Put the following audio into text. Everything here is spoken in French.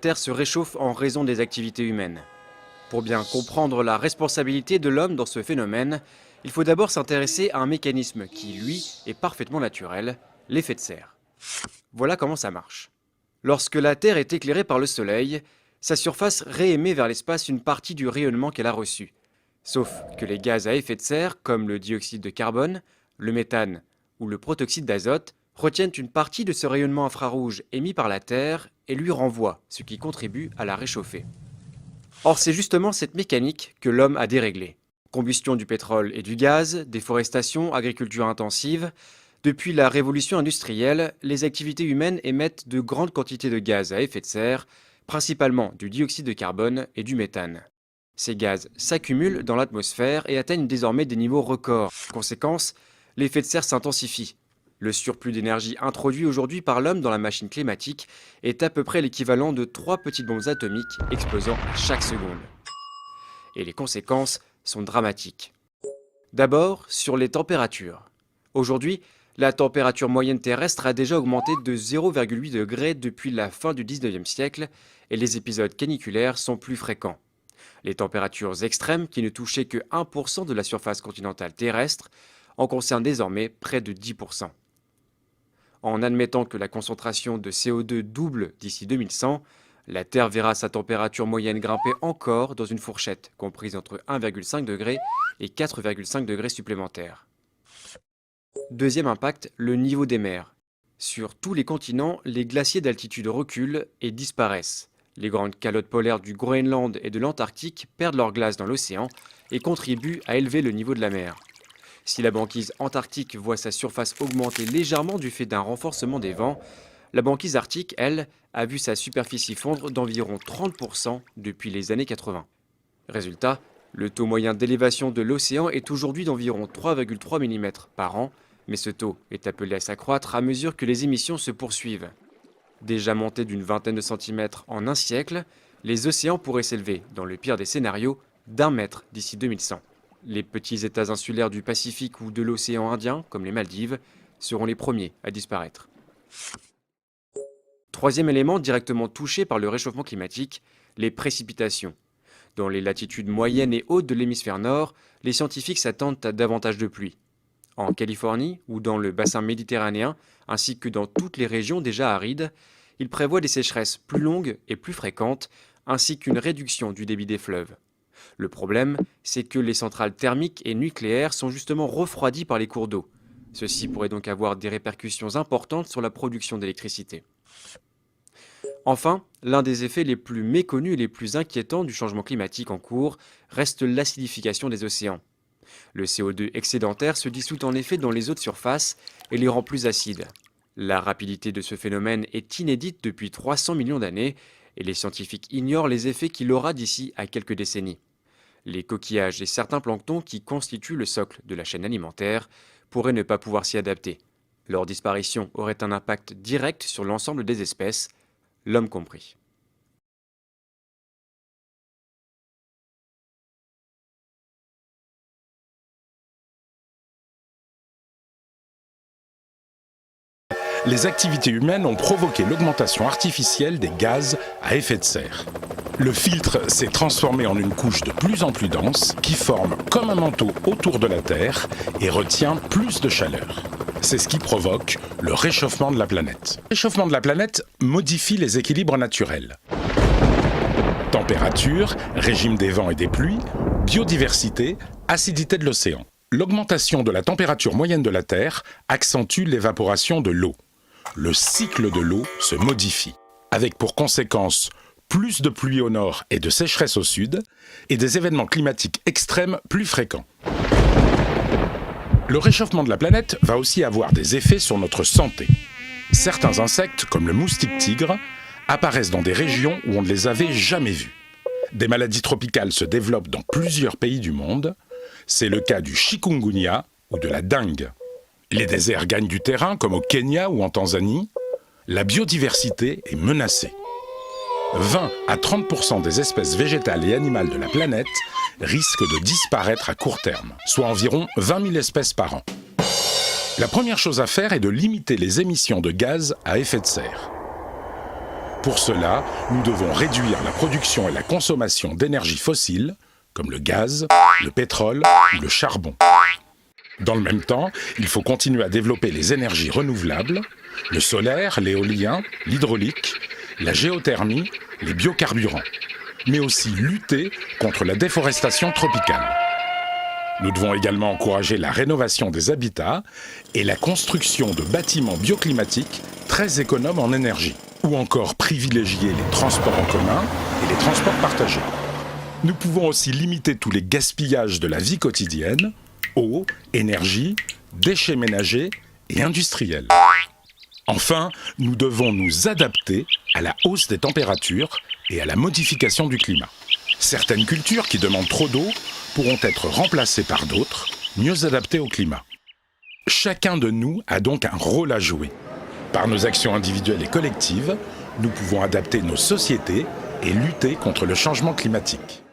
Terre se réchauffe en raison des activités humaines. Pour bien comprendre la responsabilité de l'homme dans ce phénomène, il faut d'abord s'intéresser à un mécanisme qui, lui, est parfaitement naturel, l'effet de serre. Voilà comment ça marche. Lorsque la Terre est éclairée par le Soleil, sa surface réémet vers l'espace une partie du rayonnement qu'elle a reçu. Sauf que les gaz à effet de serre, comme le dioxyde de carbone, le méthane ou le protoxyde d'azote, retiennent une partie de ce rayonnement infrarouge émis par la Terre et lui renvoient, ce qui contribue à la réchauffer. Or, c'est justement cette mécanique que l'homme a déréglée. Combustion du pétrole et du gaz, déforestation, agriculture intensive. Depuis la révolution industrielle, les activités humaines émettent de grandes quantités de gaz à effet de serre, principalement du dioxyde de carbone et du méthane. Ces gaz s'accumulent dans l'atmosphère et atteignent désormais des niveaux records. Conséquence, l'effet de serre s'intensifie. Le surplus d'énergie introduit aujourd'hui par l'homme dans la machine climatique est à peu près l'équivalent de 3 petites bombes atomiques explosant à chaque seconde. Et les conséquences sont dramatiques. D'abord, sur les températures. Aujourd'hui, la température moyenne terrestre a déjà augmenté de 0,8 degrés depuis la fin du 19e siècle et les épisodes caniculaires sont plus fréquents. Les températures extrêmes, qui ne touchaient que 1% de la surface continentale terrestre, en concernent désormais près de 10%. En admettant que la concentration de CO2 double d'ici 2100, la Terre verra sa température moyenne grimper encore dans une fourchette comprise entre 1,5 degré et 4,5 degrés supplémentaires. Deuxième impact, le niveau des mers. Sur tous les continents, les glaciers d'altitude reculent et disparaissent. Les grandes calottes polaires du Groenland et de l'Antarctique perdent leur glace dans l'océan et contribuent à élever le niveau de la mer. Si la banquise antarctique voit sa surface augmenter légèrement du fait d'un renforcement des vents, la banquise arctique, elle, a vu sa superficie fondre d'environ 30% depuis les années 80. Résultat, le taux moyen d'élévation de l'océan est aujourd'hui d'environ 3,3 mm par an, mais ce taux est appelé à s'accroître à mesure que les émissions se poursuivent. Déjà montés d'une vingtaine de centimètres en un siècle, les océans pourraient s'élever, dans le pire des scénarios, d'1 mètre d'ici 2100. Les petits États insulaires du Pacifique ou de l'océan Indien, comme les Maldives, seront les premiers à disparaître. Troisième élément directement touché par le réchauffement climatique, les précipitations. Dans les latitudes moyennes et hautes de l'hémisphère nord, les scientifiques s'attendent à davantage de pluie. En Californie ou dans le bassin méditerranéen, ainsi que dans toutes les régions déjà arides, ils prévoient des sécheresses plus longues et plus fréquentes, ainsi qu'une réduction du débit des fleuves. Le problème, c'est que les centrales thermiques et nucléaires sont justement refroidies par les cours d'eau. Ceci pourrait donc avoir des répercussions importantes sur la production d'électricité. Enfin, l'un des effets les plus méconnus et les plus inquiétants du changement climatique en cours reste l'acidification des océans. Le CO2 excédentaire se dissout en effet dans les eaux de surface et les rend plus acides. La rapidité de ce phénomène est inédite depuis 300 millions d'années et les scientifiques ignorent les effets qu'il aura d'ici à quelques décennies. Les coquillages et certains planctons qui constituent le socle de la chaîne alimentaire pourraient ne pas pouvoir s'y adapter. Leur disparition aurait un impact direct sur l'ensemble des espèces, l'homme compris. Les activités humaines ont provoqué l'augmentation artificielle des gaz à effet de serre. Le filtre s'est transformé en une couche de plus en plus dense qui forme comme un manteau autour de la Terre et retient plus de chaleur. C'est ce qui provoque le réchauffement de la planète. Le réchauffement de la planète modifie les équilibres naturels. Température, régime des vents et des pluies, biodiversité, acidité de l'océan. L'augmentation de la température moyenne de la Terre accentue l'évaporation de l'eau. Le cycle de l'eau se modifie, avec pour conséquence plus de pluie au nord et de sécheresse au sud, et des événements climatiques extrêmes plus fréquents. Le réchauffement de la planète va aussi avoir des effets sur notre santé. Certains insectes, comme le moustique tigre, apparaissent dans des régions où on ne les avait jamais vus. Des maladies tropicales se développent dans plusieurs pays du monde. C'est le cas du chikungunya ou de la dengue. Les déserts gagnent du terrain, comme au Kenya ou en Tanzanie. La biodiversité est menacée. 20 à 30% des espèces végétales et animales de la planète risquent de disparaître à court terme, soit environ 20 000 espèces par an. La première chose à faire est de limiter les émissions de gaz à effet de serre. Pour cela, nous devons réduire la production et la consommation d'énergie fossile, comme le gaz, le pétrole ou le charbon. Dans le même temps, il faut continuer à développer les énergies renouvelables, le solaire, l'éolien, l'hydraulique, la géothermie, les biocarburants, mais aussi lutter contre la déforestation tropicale. Nous devons également encourager la rénovation des habitats et la construction de bâtiments bioclimatiques très économes en énergie, ou encore privilégier les transports en commun et les transports partagés. Nous pouvons aussi limiter tous les gaspillages de la vie quotidienne, eau, énergie, déchets ménagers et industriels. Enfin, nous devons nous adapter à la hausse des températures et à la modification du climat. Certaines cultures qui demandent trop d'eau pourront être remplacées par d'autres, mieux adaptées au climat. Chacun de nous a donc un rôle à jouer. Par nos actions individuelles et collectives, nous pouvons adapter nos sociétés et lutter contre le changement climatique.